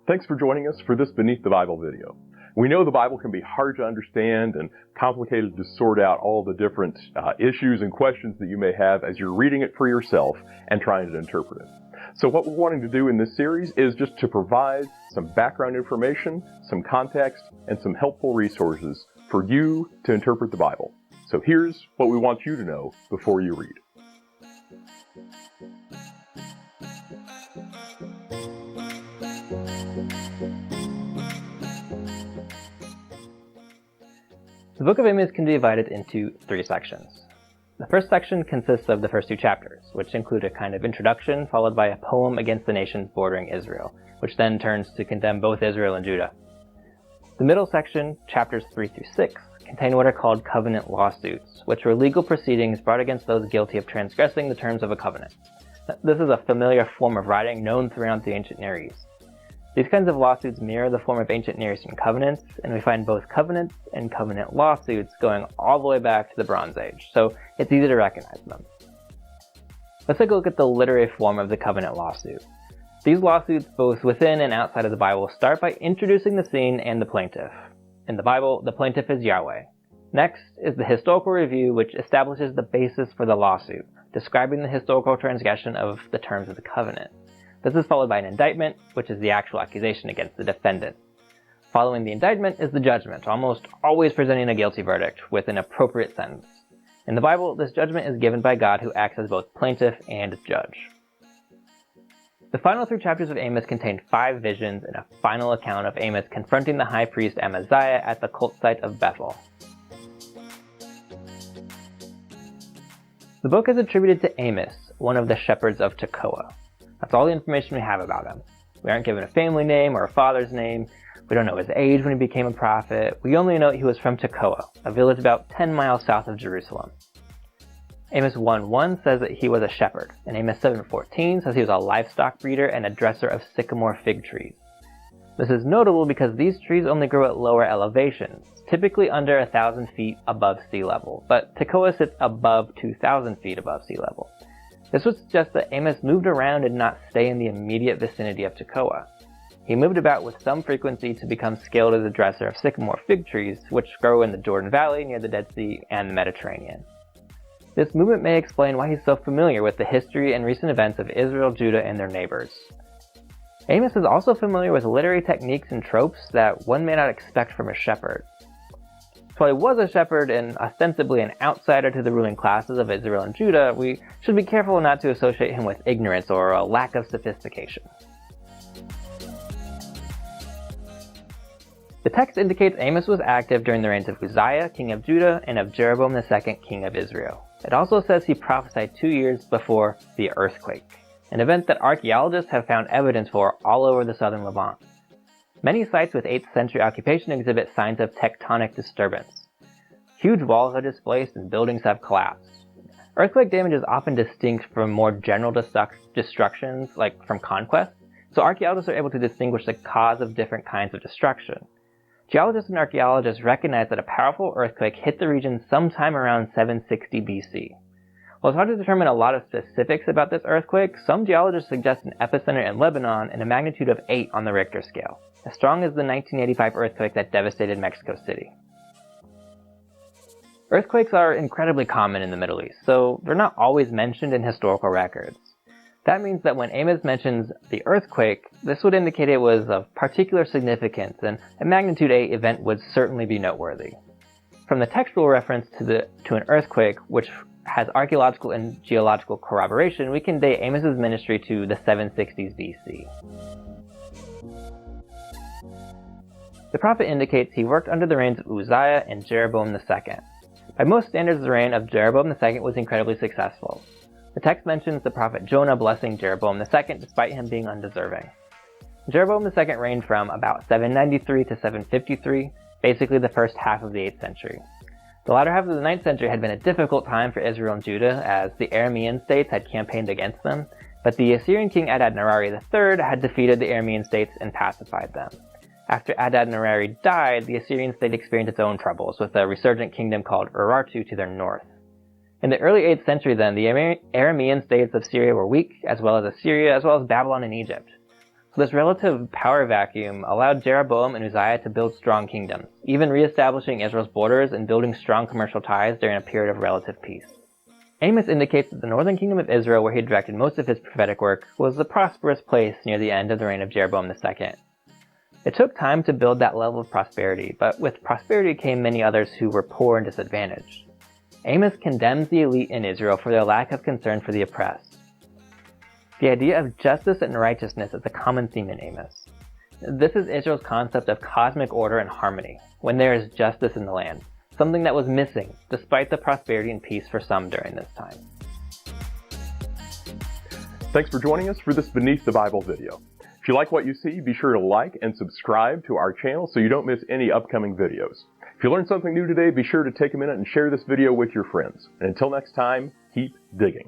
Thanks for joining us for this Beneath the Bible video. We know the Bible can be hard to understand and complicated to sort out all the different issues and questions that you may have as you're reading it for yourself and trying to interpret it. So what we're wanting to do in this series is just to provide some background information, some context, and some helpful resources for you to interpret the Bible. So here's what we want you to know before you read. The book of Amos can be divided into three sections. The first section consists of the first two chapters, which include a kind of introduction followed by a poem against the nations bordering Israel, which then turns to condemn both Israel and Judah. The middle section, chapters 3 through 6, contain what are called covenant lawsuits, which were legal proceedings brought against those guilty of transgressing the terms of a covenant. This is a familiar form of writing known throughout the ancient Near East. These kinds of lawsuits mirror the form of ancient Near Eastern covenants, and we find both covenants and covenant lawsuits going all the way back to the Bronze Age, so it's easy to recognize them. Let's take a look at the literary form of the covenant lawsuit. These lawsuits, both within and outside of the Bible, start by introducing the scene and the plaintiff. In the Bible, the plaintiff is Yahweh. Next is the historical review, which establishes the basis for the lawsuit, describing the historical transgression of the terms of the covenant. This is followed by an indictment, which is the actual accusation against the defendant. Following the indictment is the judgment, almost always presenting a guilty verdict with an appropriate sentence. In the Bible, this judgment is given by God, who acts as both plaintiff and judge. The final three chapters of Amos contain 5 visions and a final account of Amos confronting the high priest Amaziah at the cult site of Bethel. The book is attributed to Amos, one of the shepherds of Tekoa. That's all the information we have about him. We aren't given a family name or a father's name. We don't know his age when he became a prophet. We only know he was from Tekoa, a village about 10 miles south of Jerusalem. Amos 1:1 says that he was a shepherd, and Amos 7:14 says he was a livestock breeder and a dresser of sycamore fig trees. This is notable because these trees only grow at lower elevations, typically under 1,000 feet above sea level, but Tekoa sits above 2,000 feet above sea level. This would suggest that Amos moved around and did not stay in the immediate vicinity of Tekoa. He moved about with some frequency to become skilled as a dresser of sycamore fig trees, which grow in the Jordan Valley near the Dead Sea and the Mediterranean. This movement may explain why he's so familiar with the history and recent events of Israel, Judah, and their neighbors. Amos is also familiar with literary techniques and tropes that one may not expect from a shepherd. While he was a shepherd and ostensibly an outsider to the ruling classes of Israel and Judah, we should be careful not to associate him with ignorance or a lack of sophistication. The text indicates Amos was active during the reigns of Uzziah, king of Judah, and of Jeroboam II, king of Israel. It also says he prophesied 2 years before the earthquake, an event that archaeologists have found evidence for all over the southern Levant. Many sites with 8th century occupation exhibit signs of tectonic disturbance. Huge walls are displaced and buildings have collapsed. Earthquake damage is often distinct from more general destructions, like from conquest, so archaeologists are able to distinguish the cause of different kinds of destruction. Geologists and archaeologists recognize that a powerful earthquake hit the region sometime around 760 BC. While it's hard to determine a lot of specifics about this earthquake, some geologists suggest an epicenter in Lebanon and a magnitude of 8 on the Richter scale, as strong as the 1985 earthquake that devastated Mexico City. Earthquakes are incredibly common in the Middle East, so they're not always mentioned in historical records. That means that when Amos mentions the earthquake, this would indicate it was of particular significance, and a magnitude 8 event would certainly be noteworthy. From the textual reference to an earthquake, which has archaeological and geological corroboration, we can date Amos's ministry to the 760s BC. The prophet indicates he worked under the reigns of Uzziah and Jeroboam II. By most standards, the reign of Jeroboam II was incredibly successful. The text mentions the prophet Jonah blessing Jeroboam II despite him being undeserving. Jeroboam II reigned from about 793 to 753, basically the first half of the 8th century. The latter half of the 9th century had been a difficult time for Israel and Judah, as the Aramean states had campaigned against them, but the Assyrian king Adad-nirari III had defeated the Aramean states and pacified them. After Adad-nirari died, the Assyrian state experienced its own troubles, with a resurgent kingdom called Urartu to their north. In the early 8th century then, the Aramean states of Syria were weak, as well as Assyria, as well as Babylon and Egypt. This relative power vacuum allowed Jeroboam and Uzziah to build strong kingdoms, even reestablishing Israel's borders and building strong commercial ties during a period of relative peace. Amos indicates that the northern kingdom of Israel, where he directed most of his prophetic work, was a prosperous place near the end of the reign of Jeroboam II. It took time to build that level of prosperity, but with prosperity came many others who were poor and disadvantaged. Amos condemns the elite in Israel for their lack of concern for the oppressed. The idea of justice and righteousness is a common theme in Amos. This is Israel's concept of cosmic order and harmony, when there is justice in the land, something that was missing despite the prosperity and peace for some during this time. Thanks for joining us for this Beneath the Bible video. If you like what you see, be sure to like and subscribe to our channel so you don't miss any upcoming videos. If you learned something new today, be sure to take a minute and share this video with your friends. And until next time, keep digging.